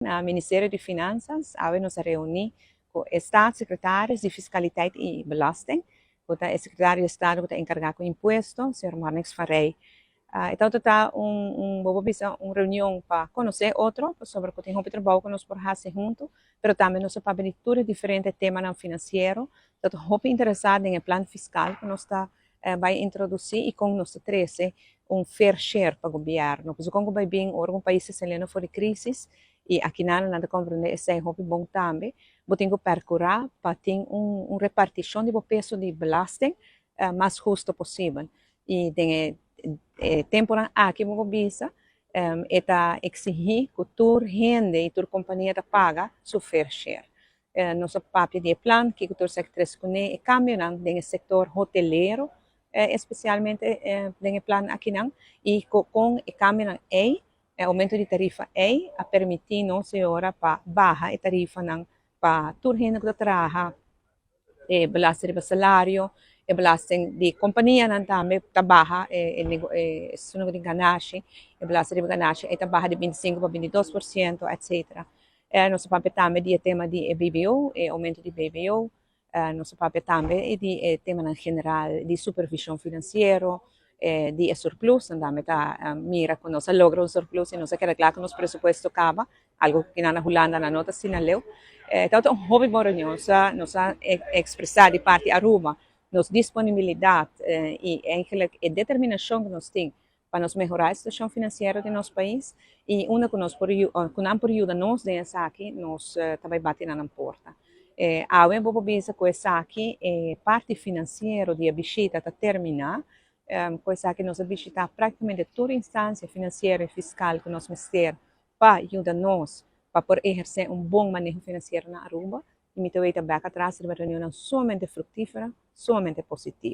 No Ministério de Finanças, nós reunimos com Staatssecretários de Fiscaliteit e Belasting, o secretário de Estado que está encarregado com imposto, o senhor Marnix Farrey. Então, está uma reunião para conhecer outro sobre o que tem um trabalho que nós por fazer junto, mas também nós para abertura diferentes temas no financeiro. Então, muito interessado em plano fiscal que nós está vai introduzir e com nós 13 fair share para o governo. Porque como vai bem, alguns países saindo fora de crise e aqui nada compreender esse é muito bom também. Vou ter que percorrer para ter uma repartição de peso de belasting mais justo possível. E tem temporada aqui vou visa eta exigir que toda gente e toda companhia da paga seu fair share. Nosso papel de plano que o sector e caminhando no setor hoteleiro, especialmente no plano aqui não e com o caminho aumento de tarifa a permitir não senhora para baixar a tarifa não para toda gente que trabalha belasting de salário belasting de companhia não também está baixa sono de ganagem belasting de ganagem está baixa de 25 para 22%, etc. Nosso papel também de tema de BBO aumento de BBO nosso papel também de tema em geral de supervisão financeira de surplus também tá mira quando nós logra surplus e nós quer claro que nosso presupuesto acaba algo que na Holanda na nota sinaleu então um hobby bom reunião nós expressar de parte Aruba nos disponibilidade e a determinação que nós temos para nos melhorar a situação financeira do nosso país e uma que nós por ajuda nós dessa aqui nós também batendo na porta a eu penso que essa aqui parte financeira de visita está terminar coisa que nós visitar praticamente toda instância financeira e fiscal que nós ministério para ajudar nós para poder exercer bom manejo financeiro na Aruba e me também atrás de uma reunião somente frutífera, somente positiva.